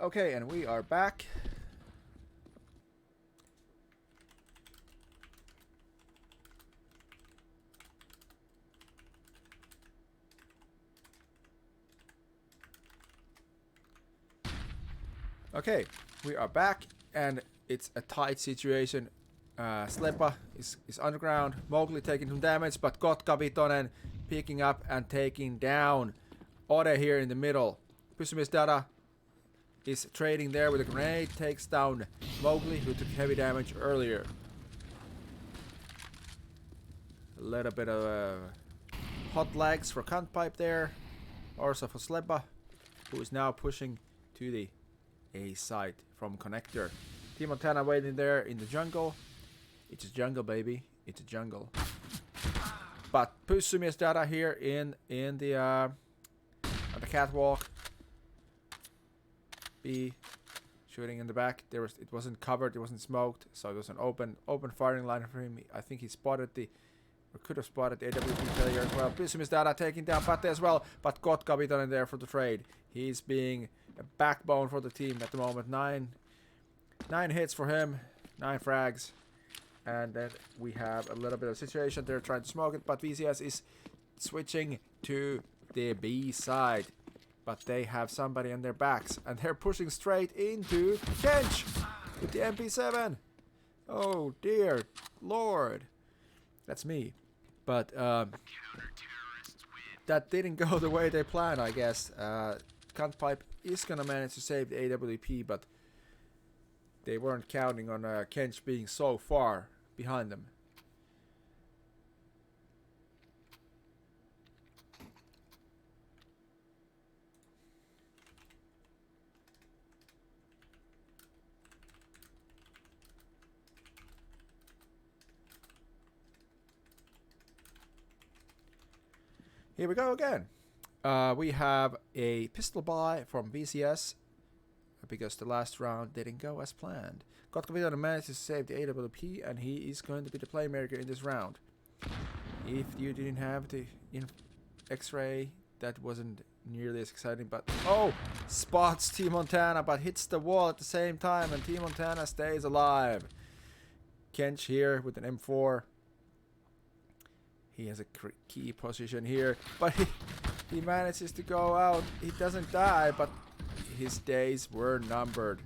Okay, and we are back. Okay, we are back, and it's a tight situation. Slepa is underground, Mowgli taking some damage, but Kotka Vitonen picking up and taking down Ode here in the middle. Pysymis Dada is trading there with a grenade, takes down Mowgli, who took heavy damage earlier. A little bit of hot legs for Kantpipe there. Also for Slepa, who is now pushing to the A site from connector. Team Montana waiting there in the jungle. It's a jungle, baby. It's a jungle. But Pysymis Dada here in the on the catwalk. B shooting in the back. It wasn't covered. It wasn't smoked, so it was an open firing line for him. I think he spotted or could have spotted the AWP failure as well. Pysymis Dada taking down Pate as well, but Kotka Vitonen there for the trade. He's being a backbone for the team at the moment. Nine hits for him, 9 frags. And then we have a little bit of situation. They're trying to smoke it, but VCS is switching to the B side. But they have somebody on their backs, and they're pushing straight into Kench with the MP7. Oh dear Lord. That's me. But that didn't go the way they planned, I guess. Kantpipe is gonna manage to save the AWP, but they weren't counting on Kench being so far behind them. Here we go again. We have a pistol buy from VCS because the last round didn't go as planned. Kotka Vitonen managed to save the AWP, and he is going to be the playmaker in this round. If you didn't have the X-ray, that wasn't nearly as exciting, but oh, spots Team Montana, but hits the wall at the same time, and Team Montana stays alive. Kench here with an M4. He has a key position here, but he manages to go out. He doesn't die, but his days were numbered.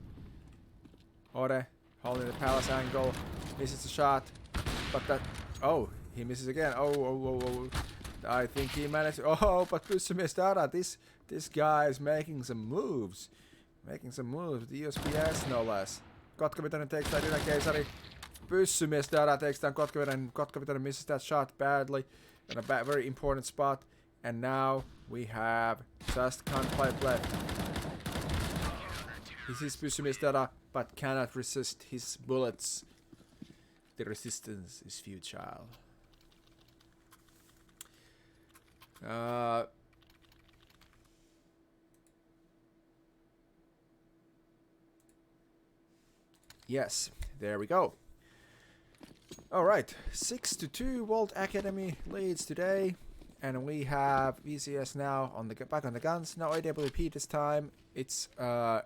Ode holding the palace angle, misses the shot, but that, oh, he misses again. Oh. I think he managed to, oh, but Pysymis Dada, this guy is making some moves. The USPS no less. Kotka Vitonen takes that in a Keisari. Pysymis Dada takes down Kotka Vitonen. Kotka Vitonen misses that shot badly in a very important spot. And now we have just Kantpipe left. He sees Pysymis Dada, but cannot resist his bullets. The resistance is futile. Yes, there we go. Alright, 6-2 Wolt Academy leads today, and we have VCS now on the back on the guns. Now AWP this time. It's a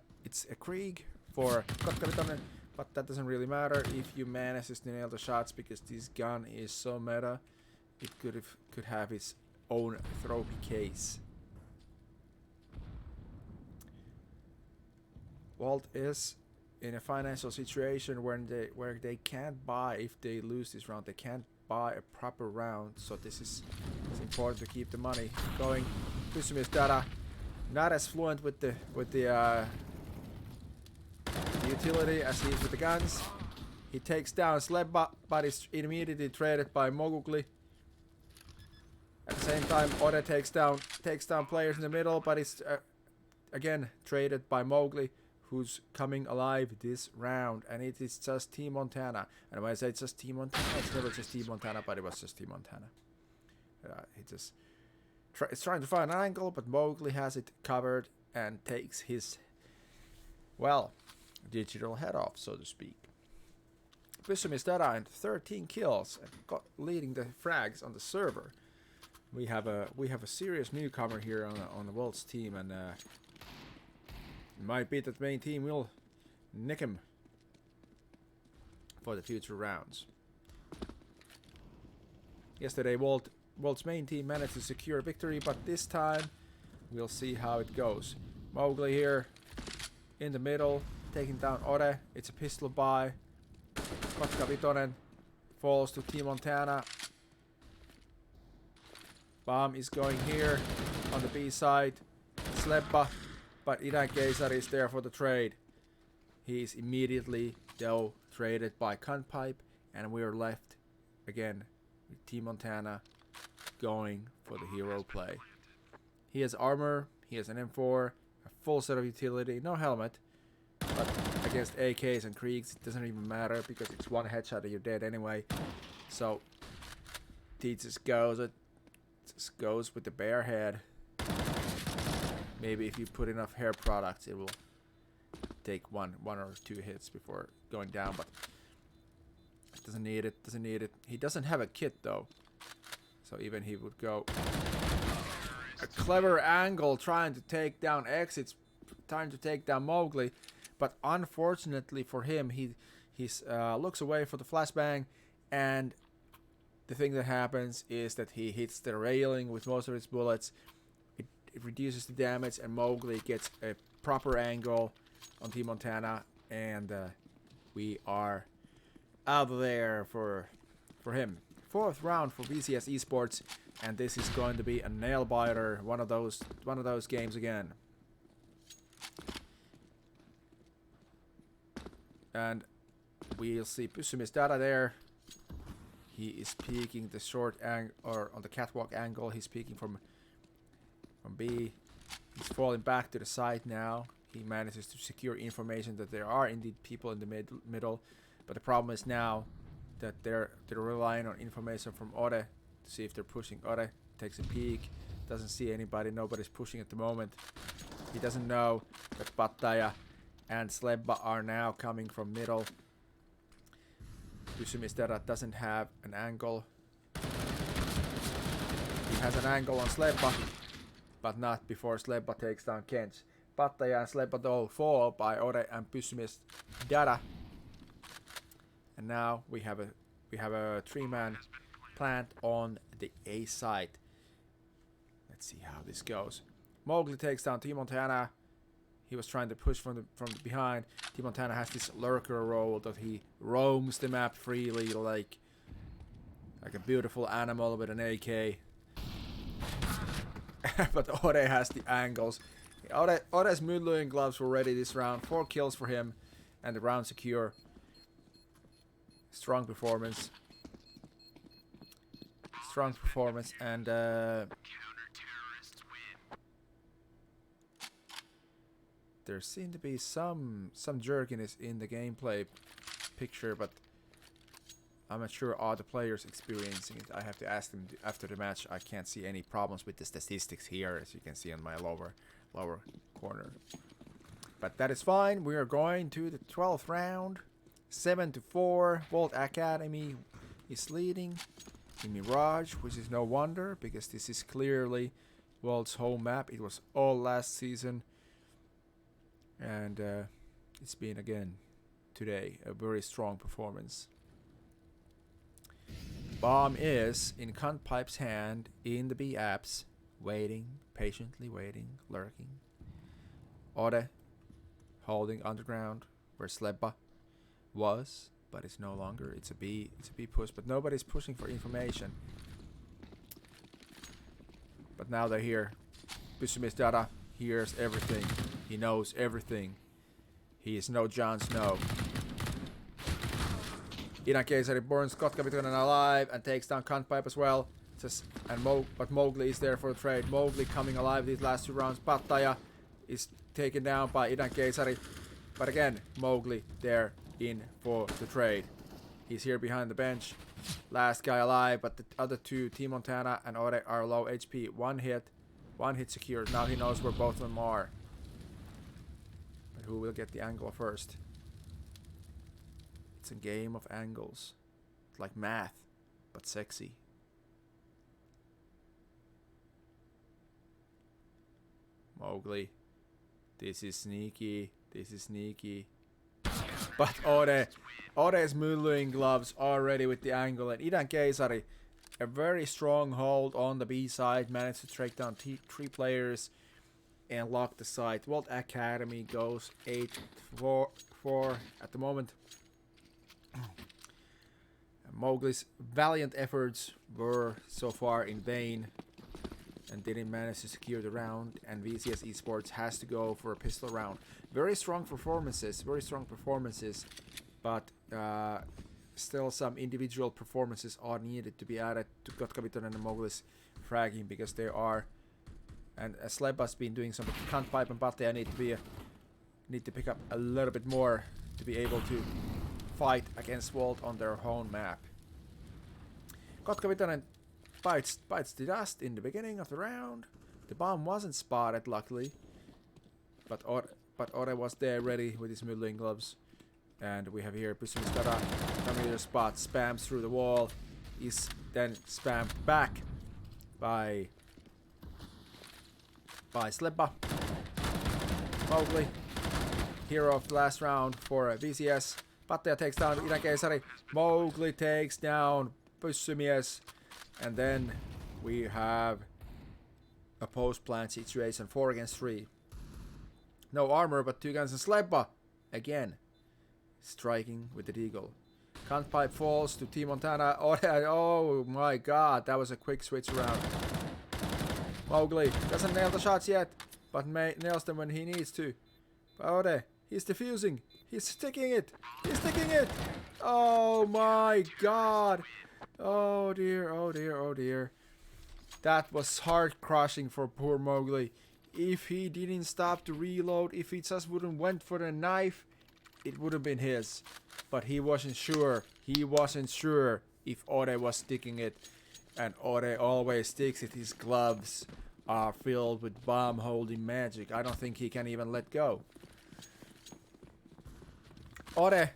Krieg for Kotka Vitonen, but that doesn't really matter if you manage to nail the shots, because this gun is so meta. It could have its own trophy case. Wolt is in a financial situation where they can't buy, if they lose this round, they can't buy a proper round. So it's important to keep the money going. Pysymis Dada not as fluent with the utility as he is with the guns. He takes down Sleba, but is immediately traded by Mowgli. At the same time, Ode takes down players in the middle, but is again traded by Mowgli, who's coming alive this round, and it is just Team Montana. And when I say it's just Team Montana, it's never just Team Montana, but it was just Team Montana. It's trying to find an angle, but Mowgli has it covered and takes his, well, digital head off, so to speak. Pysymis Dada and 13 kills, and leading the frags on the server. We have a serious newcomer here on the Wolt's team, and Might be that the main team will nick him for the future rounds. Yesterday, Wolt's main team managed to secure a victory, but this time we'll see how it goes. Mowgli here in the middle, taking down Ode. It's a pistol buy. Kotka Vitonen falls to Team Montana. Bomb is going here on the B side. Sleppa, but Idän Keisari is there for the trade. He is immediately, though, traded by Kanpipe, and we are left again with Team Montana going for the hero play. He has armor, he has an M4, a full set of utility, no helmet, but against AKs and Kriegs it doesn't even matter because it's one headshot and you're dead anyway. So he just goes with the bare head. Maybe if you put enough hair products it will take one or two hits before going down, but it doesn't need it. He doesn't have a kit though, so even he would go a clever angle trying to take down X. It's trying to take down Mowgli, but unfortunately for him, he looks away for the flashbang, and the thing that happens is that he hits the railing with most of his bullets. It reduces the damage, and Mowgli gets a proper angle on Team Montana, and we are out of there for him. 4th round for VCS eSports, and this is going to be a nail biter. One of those games again. And we'll see Pysymis Data there. He is peeking the short angle, or on the catwalk angle. He's peeking from B. He's falling back to the side now. He manages to secure information that there are indeed people in the middle, but the problem is now that they're relying on information from Ode to see if they're pushing. Ode takes a peek, doesn't see anybody. Nobody's pushing at the moment. He doesn't know that Pattaya and Slebba are now coming from middle. Pysymis Data doesn't have an angle. He has an angle on Slebba, but not before Slebba takes down Kench. Pattaya and Slebba though fall by Ode and Pysymis Data. And now we have a 3-man plant on the A side. Let's see how this goes. Mowgli takes down Team Montana. He was trying to push from the behind. Team Montana has this lurker role that he roams the map freely like a beautiful animal with an AK. But Ode has the angles. Ode's Moonluing gloves were ready this round. 4 kills for him, and the round secure. Strong performance. And there seemed to be some jerkiness in the gameplay picture, but I'm not sure are the players experiencing it. I have to ask them after the match. I can't see any problems with the statistics here, as you can see on my lower corner. But that is fine. We are going to the 12th round. 7-4. Wolt Academy is leading in Mirage, which is no wonder because this is clearly Wolt's home map. It was all last season, and it's been again today a very strong performance. Bomb is in Kanpipe's hand in the B apps, waiting, patiently waiting, lurking. Ode holding underground where Slebba was, but it's no longer. It's a B push, but nobody's pushing for information. But now they're here. Pysymis Data hears everything. He knows everything. He is no Jon Snow. Idän Keisari burns Kotka Vitonen alive and takes down Kanpipe as well. But Mowgli is there for the trade. Mowgli coming alive these last 2 rounds. Pattaya is taken down by Idän Keisari. But again, Mowgli there in for the trade. He's here behind the bench. Last guy alive, but the other 2, Team Montana and Ode, are low HP. One hit secured. Now he knows where both of them are. But who will get the angle first? It's a game of angles. It's like math, but sexy. Mowgli This is sneaky. This is sneaky. But Ode's Mulluing gloves already with the angle, and Idan Keisari, a very strong hold on the B side, managed to track down 3 players and lock the site. Wolt Academy goes 8-4 at the moment. Mowgli's valiant efforts were so far in vain and didn't manage to secure the round, and VCS eSports has to go for a pistol round. Very strong performances, but still some individual performances are needed to be added to Kotkaviton and Mowgli's fragging, because they are, and Sleba's been doing some cunt pipe and Batteja need to pick up a little bit more to be able to fight against Wolt on their own map. Kotkaviton bites the dust in the beginning of the round. The bomb wasn't spotted, luckily, but Ore was there ready with his Mulluing gloves. And we have here Pysymistada familiar spot, spams through the wall, is then spammed back by Sleba. Mowgli, hero of the last round for VCS. Batteja takes down Idan Keisari. Mowgli takes down Pysymies. And then we have a post-plant situation, 4 against 3. No armor, but 2 guns, and Sleba again striking with the deagle. Cunt pipe falls to Team Montana. Oh my god, that was a quick switch around. Mowgli doesn't nail the shots yet, but nails them when he needs to. Ode, he's defusing. He's sticking it. He's sticking it. Oh my god. Oh dear, oh dear, oh dear. That was heart crushing for poor Mowgli. If he didn't stop to reload, if he just wouldn't went for the knife, it would have been his. But he wasn't sure. He wasn't sure if Ode was sticking it. And Ode always sticks it. His gloves are filled with bomb holding magic. I don't think he can even let go. Ode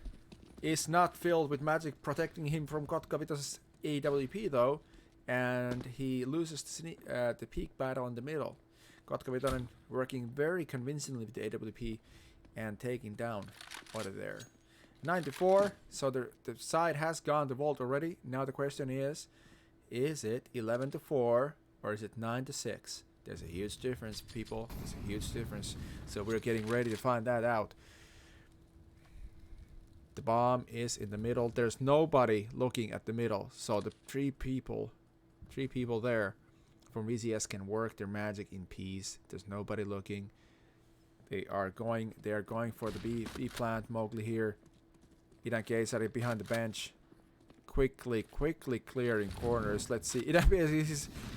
is not filled with magic protecting him from Kotkaviton's AWP though. And he loses the peak battle in the middle. Kotkaviton working very convincingly with the AWP and taking down Ode there. 9-4, so the side has gone to Wolt already. Now the question is it 11-4 or is it 9-6? There's a huge difference, people. There's a huge difference. So we're getting ready to find that out. The bomb is in the middle. There's nobody looking at the middle. So the three people there from VCS can work their magic in peace. There's nobody looking. They are going for the B plant. Mowgli here. Idan Keisari behind the bench. Quickly clearing corners. Let's see.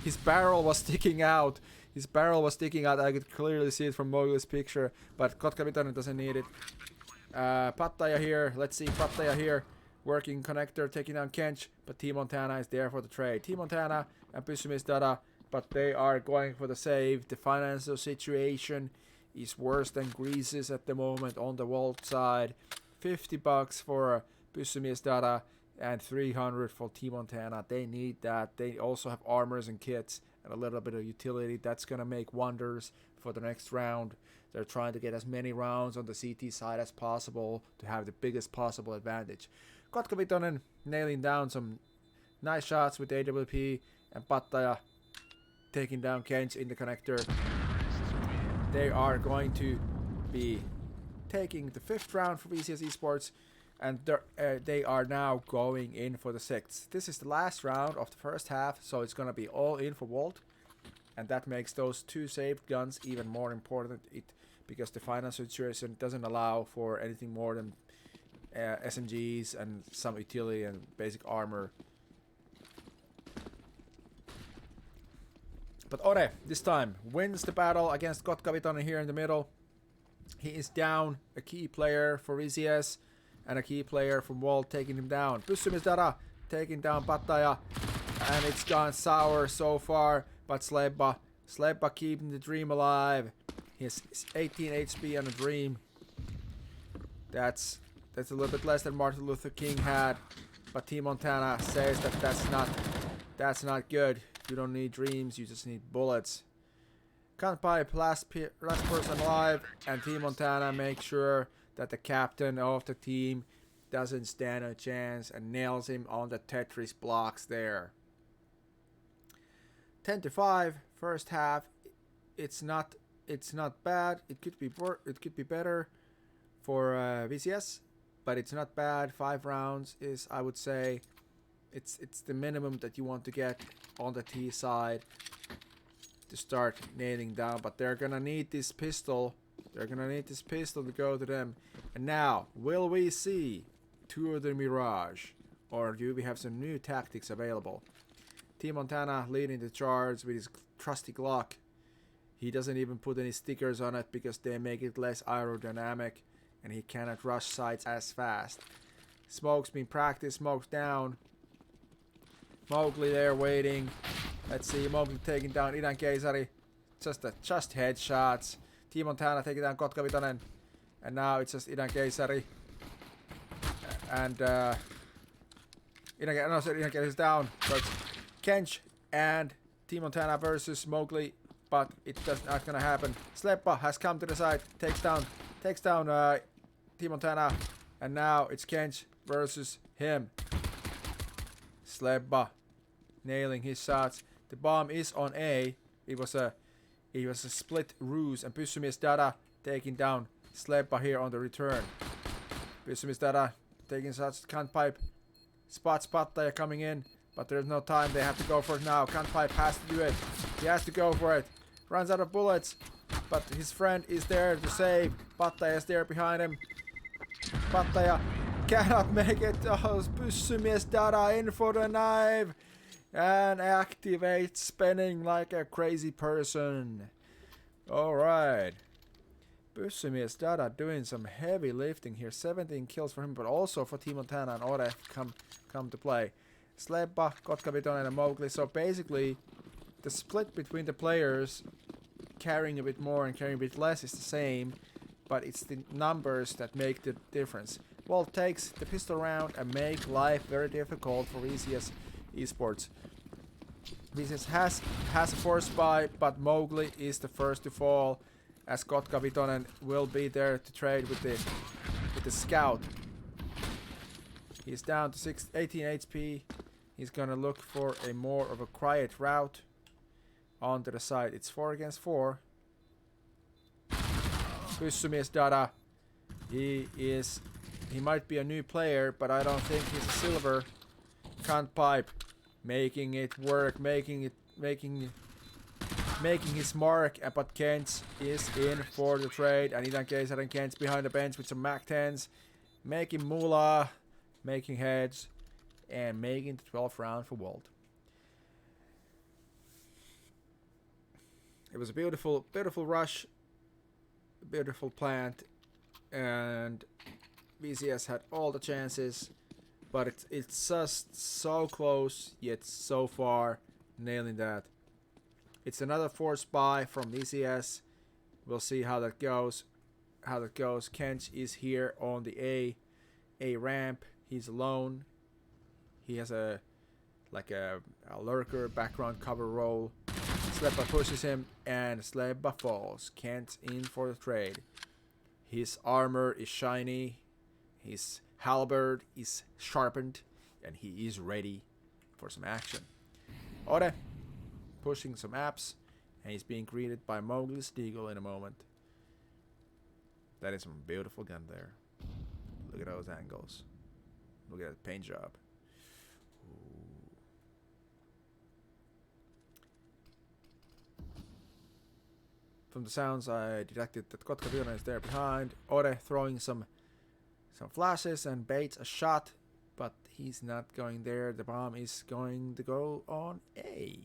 His barrel was sticking out. His barrel was sticking out. I could clearly see it from Mowgli's picture. But Kotkaviton doesn't need it. Batteja here. Let's see. Batteja here. Working connector, taking down Kench. But Team Montana is there for the trade. Team Montana and Pysymistada. But they are going for the save. The financial situation is worse than Greece's at the moment on the Wolt side. $50 for Pysymistada and 300 for Team Montana. They need that. They also have armors and kits and a little bit of utility. That's going to make wonders for the next round. They're trying to get as many rounds on the CT side as possible to have the biggest possible advantage. Kotkaviton nailing down some nice shots with the AWP, and Batteja taking down Kench in the connector. They are going to be taking the 5th round for VCS eSports, and they are now going in for the 6th. This is the last round of the first half, so it's going to be all in for Wolt, and that makes those 2 saved guns even more important because the final situation doesn't allow for anything more than SMGs and some utility and basic armor. But Ode, this time, wins the battle against Kotkaviton here in the middle. He is down a key player for VCS and a key player from Wolt taking him down. Pysymistada taking down Batteja, and it's gone sour so far. But Sleba keeping the dream alive. He has 18 HP on a dream. That's a little bit less than Martin Luther King had. But Team Montana says that that's not good. You don't need dreams, you just need bullets. Can't pipe last person alive, and Team Montana make sure that the captain of the team doesn't stand a chance and nails him on the Tetris blocks there. 10-5, first half. It's not bad. It could be better for VCS, but it's not bad. 5 rounds is, I would say, it's the minimum that you want to get on the T side to start nailing down. But they're gonna need this pistol. They're gonna need this pistol to go to them. And now, will we see Tour de Mirage, or do we have some new tactics available? Team Montana leading the charge with his trusty Glock. He doesn't even put any stickers on it because they make it less aerodynamic, and he cannot rush sites as fast. Smoke's been practiced, smoke's down. Mowgli there waiting. Let's see, Mowgli taking down Idän Keisari. Just headshots. Team Montana taking down Kotka Vitonen. And now it's just Idän Keisari. And Idän Keisari is down. So it's Kench and Team Montana versus Mowgli. But it's just not gonna happen. Sleppa has come to the side. Takes down Team Montana. And now it's Kench versus him. Sleppa nailing his shots. The bomb is on A. It was a split ruse, and Pyssymies Dada taking down Sleppa here on the return. Pyssymies Dada taking shots. Can't pipe. Spattaja coming in, but there's no time. They have to go for it now. Can't pipe has to do it. He has to go for it. Runs out of bullets, but his friend is there to save. Spattaja is there behind him. Spattaja cannot make it. Oh, Pyssymies Dada in for the knife. And activates spinning like a crazy person. Alright. Pyssymies Dada doing some heavy lifting here. 17 kills for him, but also for Team Montana and Ore come to play. Sleppa, Kotka Vitonen and Mowgli. So basically, the split between the players carrying a bit more and carrying a bit less is the same, but it's the numbers that make the difference. Wolt takes the pistol round and make life very difficult for VCS eSports. VCS has a force buy, but Mowgli is the first to fall, as Kotka Vitonen will be there to trade with the scout. He's down to 18 HP. He's gonna look for a more of a quiet route onto the side. It's 4 against 4. Pyssymies Dada. He might be a new player, but I don't think he's a silver. Can't pipe. Making it work, making his mark, but Kent is in for the trade, and Idän Keisari and Kent's behind the bench with some Mac 10s, making moolah, making heads, and making the 12th round for Wolt. It was a beautiful rush, beautiful plant, and VCS had all the chances. But it's just so close, yet so far, nailing that. It's another force buy from VCS. We'll see how that goes. Kench is here on the A ramp. He's alone. He has a lurker background cover role. Sleppa pushes him, and Sleppa falls. Kent in for the trade. His armor is shiny. His halberd is sharpened, and he is ready for some action. Ore pushing some apps, and he's being greeted by Mowgli's Deagle in a moment. That is some beautiful gun there. Look at those angles. Look at that paint job. Ooh. From the sounds, I deducted that Kotka Vitonen is there behind. Ore throwing some flashes and baits a shot, but he's not going there. The bomb is going to go on A.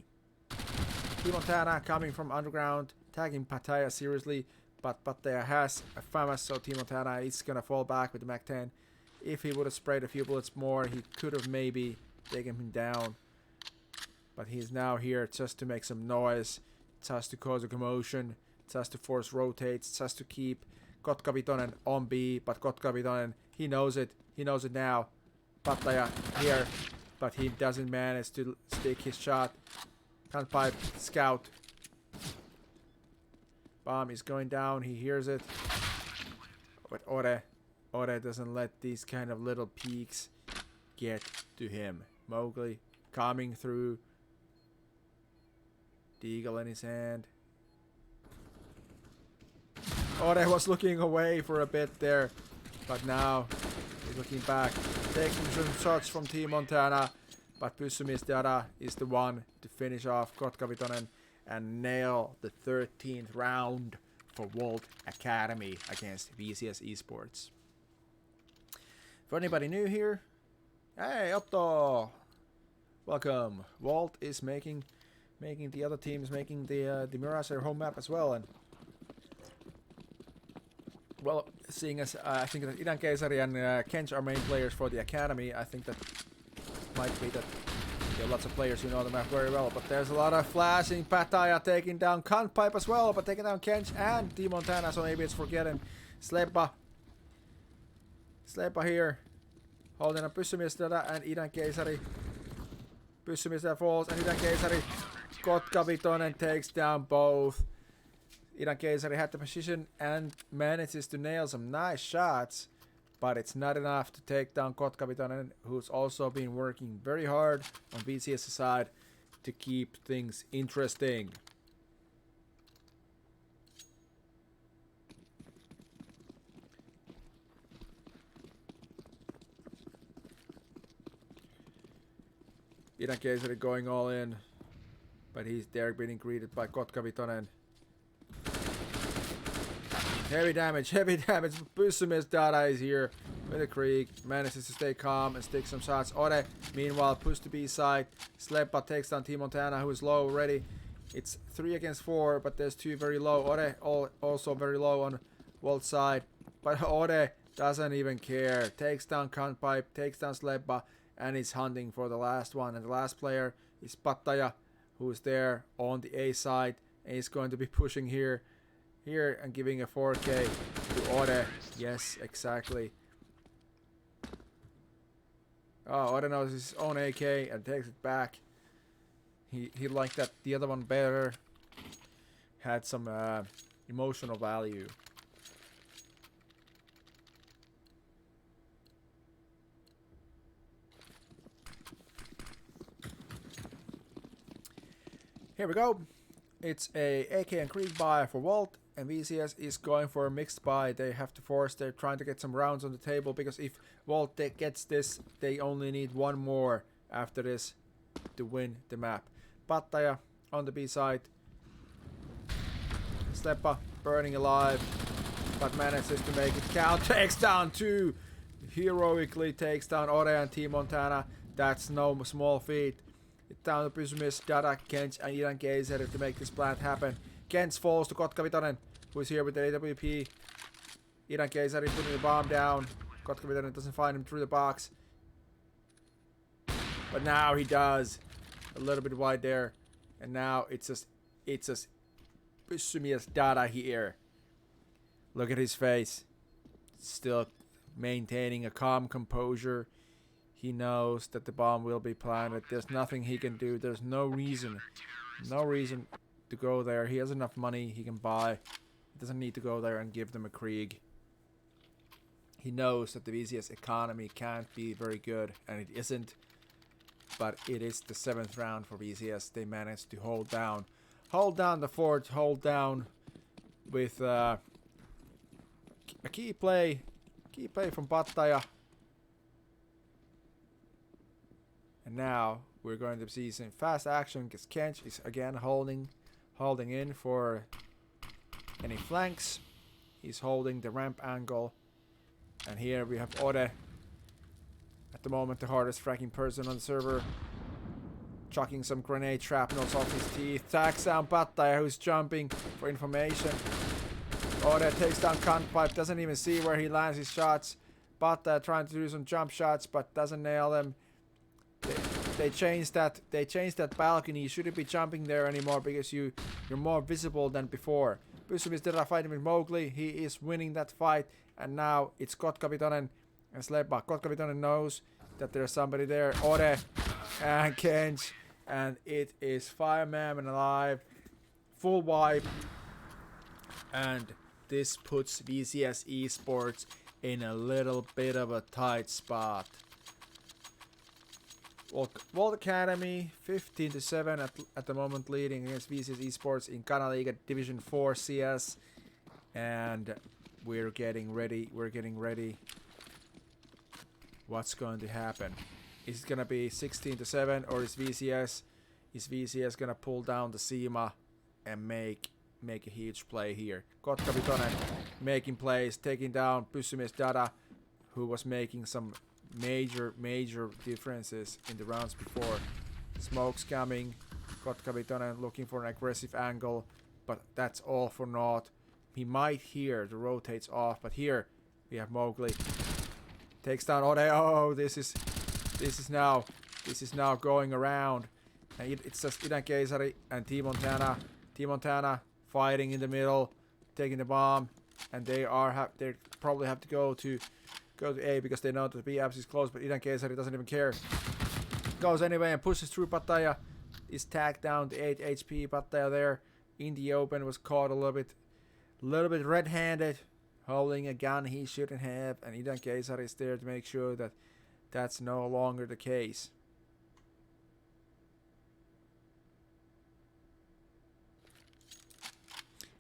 Team Montana coming from underground, tagging Pattaya seriously, but Pattaya has a FAMAS, so Team Montana is gonna fall back with the Mac 10. If he would have sprayed a few bullets more, he could have maybe taken him down. But he's now here just to make some noise, just to cause a commotion, just to force rotates, just to keep Kotka Vitonen on B, but Kotka Vitonen, he knows it now. Pattaya here, but he doesn't manage to stick his shot. Can't pipe, scout. Bomb is going down. He hears it. But Ore doesn't let these kind of little peaks get to him. Mowgli coming through. Deagle in his hand. Ore was looking away for a bit there. But now he's looking back. Taking some shots from Team Montana. But Pyssymies is the one to finish off Kotkavitonen and nail the 13th round for Wolt Academy against VCS eSports. For anybody new here, hey Otto, welcome. Wolt is making the other teams making the Mirage their home map as well, and well, seeing as I think that Idan Keisari and Kench are main players for the academy, I think that might be that there are lots of players who know the map very well. But there's a lot of flashing. Pattaya taking down Cuntpipe as well, but taking down Kench and Team Montana, so maybe it's forgetting. Sleppa here, holding up Pyssymies and Idan Keisari. Pyssymies falls and Idan Keisari. Kotkavitonen takes down both. Idan Keisari had the position and manages to nail some nice shots, but it's not enough to take down Kotkavitonen, who's also been working very hard on VCS side to keep things interesting. Idan Keisari going all in, but he's there being greeted by Kotkavitonen. Heavy damage. Pyssymies Dada is here with a creek. Manages to stay calm and stick some shots. Ore, meanwhile, pushed to B side. Sleppa takes down Team Montana, who is low already. It's 3 against 4, but there's 2 very low. Ore also very low on Wolt's side. But Ore doesn't even care. Takes down Cuntpipe, takes down Sleppa, and is hunting for the last one. And the last player is Pattaya, who is there on the A side. And he's going to be pushing here and giving a 4K to Ore. Yes, exactly. Oh, Ore knows his own AK and takes it back. He liked that the other one better. Had some emotional value. Here we go. It's a AK and Creek buy for Wolt, and VCS is going for a mixed buy. They have to force, they're trying to get some rounds on the table, because if Wolt gets this, they only need one more after this to win the map. Pattaya on the B side. Sleppa burning alive, but manages to make it count. Takes down 2. Heroically takes down Ore and Team Montana. That's no small feat. Down to Pyssymies, Dada, Kench, and Idan Keisari to make this plant happen. Kench falls to Kotkavitonen, who is here with the AWP. Idan Keisari putting the bomb down. Kotkavitonen doesn't find him through the box. But now he does. A little bit wide there. And now it's just Pyssymies Dada here. Look at his face. Still maintaining a calm composure. He knows that the bomb will be planted. There's nothing he can do. There's no reason to go there. He has enough money he can buy. He doesn't need to go there and give them a Krieg. He knows that the VCS economy can't be very good, and it isn't. But it is the 7th round for VCS. They managed to hold down the fort, hold down with a key play from Pattaya. And now we're going to see some fast action, because Kench is again holding in for any flanks. He's holding the ramp angle. And here we have Ore, at the moment the hardest fracking person on the server, chucking some grenade shrapnels off his teeth. Tacks down Pattaya, who's jumping for information. Ore takes down Cuntpipe, doesn't even see where he lands his shots. Pattaya trying to do some jump shots, but doesn't nail them. They changed that balcony. You shouldn't be jumping there anymore, because you're more visible than before. Pyssymies did a fight with Mowgli. He is winning that fight, and now it's Kotkavitonen and Sleppa. Kotkavitonen knows that there's somebody there. Ore and Kench, and it is Fireman alive. Full wipe. And this puts VCS eSports in a little bit of a tight spot. Wolt Academy 15-7 at the moment, leading against VCS eSports in Kanaliiga Division 4 CS. And we're getting ready. What's going to happen? Is it gonna be 16-7, or is VCS gonna pull down the SEMA and make a huge play here? Kotka Vitonen making plays, taking down Pysymies Dada, who was making some major differences in the rounds before. Smoke's coming. Kotka Vitonen looking for an aggressive angle, but that's all for naught. He might hear the rotates off, but here we have Mowgli. Takes down Ode. Oh, this is now going around. And it's just Idän Keisari and T Montana. T Montana fighting in the middle, taking the bomb, and they probably have to go to A because they know that the B apps is close, but Idän Keisari doesn't even care. Goes anyway and pushes through. Pattaya is tagged down to 8 HP. Pattaya there in the open was caught a little bit red-handed, holding a gun he shouldn't have, and Idän Keisari is there to make sure that that's no longer the case.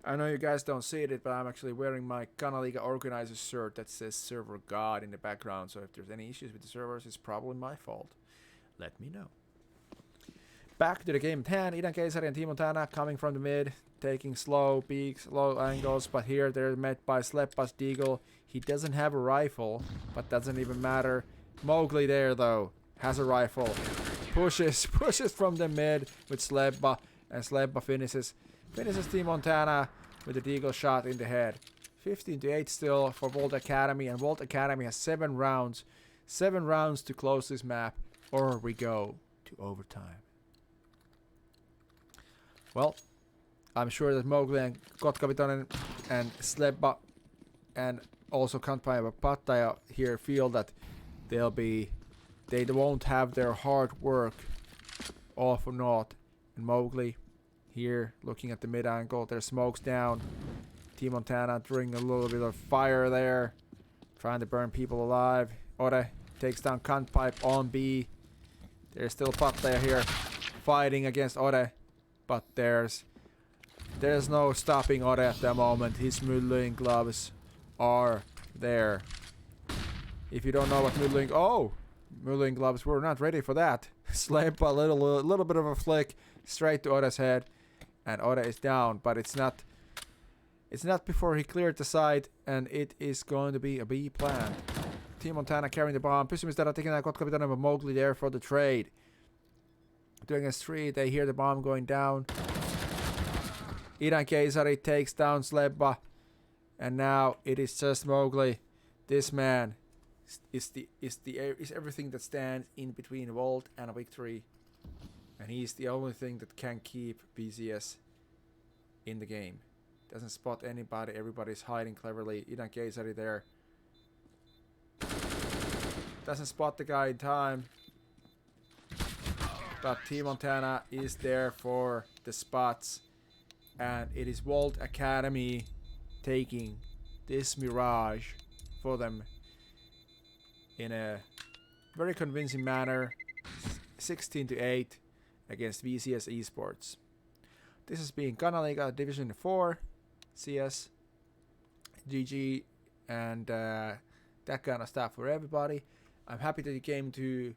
I know you guys don't see it, but I'm actually wearing my Kanaliiga organizer shirt that says Server God in the background, so if there's any issues with the servers, it's probably my fault. Let me know. Back to the game 10. Idän Keisari and T Montana coming from the mid, taking slow peaks, low angles, but here they're met by Sleppas Deagle. He doesn't have a rifle, but doesn't even matter. Mowgli there though has a rifle. Pushes from the mid with Sleppa, and Sleppa finishes T Montana with a Deagle shot in the head. 15-8 still for Wolt Academy, and Wolt Academy has 7 rounds. 7 rounds to close this map, or we go to overtime. Well, I'm sure that Mowgli and Kotka Vitonen and Sleppa and also Kanaliiga Pattaya here feel that they won't have their hard work all for naught. And Mowgli here looking at the mid angle, their smoke's down. T Montana throwing a little bit of fire there, trying to burn people alive. Ode takes down Kantpipe on B. There's still Pattaya here fighting against Ode, but there's no stopping Ode at the moment. His Myllying gloves are there. If you don't know what Myllying gloves, we're not ready for that. Slap a little bit of a flick straight to Ode's head, and Ode is down, but it's not before he cleared the side, and it is going to be a B plan. T Montana carrying the bomb. Pysymies Dada taking out Kotka Vitonen, but Mowgli there for the trade. 2 against 3, they hear the bomb going down. Idän Keisari takes down Sleppa, and now it is just Mowgli. This man is everything that stands in between Wolt and a victory, and he's the only thing that can keep VCS in the game. Doesn't spot anybody. Everybody's hiding cleverly. Idän Keisari there doesn't spot the guy in time, but T Montana is there for the spots, and it is Wolt Academy taking this Mirage for them in a very convincing manner. 16-8 against VCS eSports. This has been Kanaliiga Division 4 CS GG and that kind of stuff for everybody. I'm happy that you came to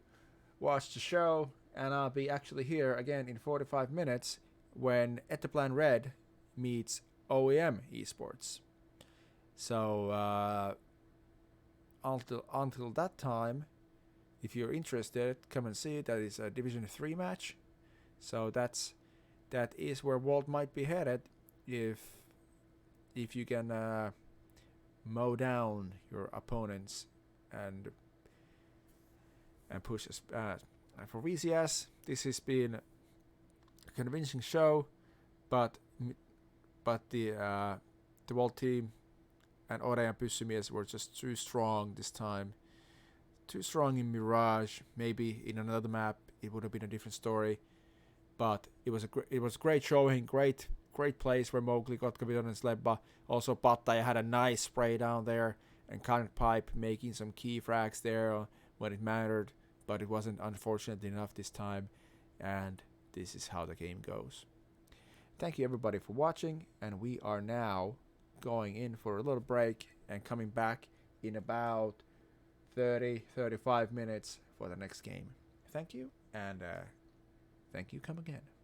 watch the show, and I'll be actually here again in 45 minutes when Etteplan Red meets OEM eSports. So until that time, if you're interested, come and see it. That is a Division 3 match. So that is where Wolt might be headed if you can mow down your opponents and push us. And for VCS, this has been a convincing show, but the Wolt team and Ode and Pysymies were just too strong this time. Too strong in Mirage. Maybe in another map it would have been a different story, but it was a great showing, great great plays where Mowgli, Kotkapidon, and Slebba. Also, Pattaya had a nice spray down there, and Pipe making some key frags there when it mattered, but it wasn't unfortunately enough this time, and this is how the game goes. Thank you everybody for watching, and we are now going in for a little break and coming back in about 30-35 minutes for the next game. Thank you, and thank you, come again.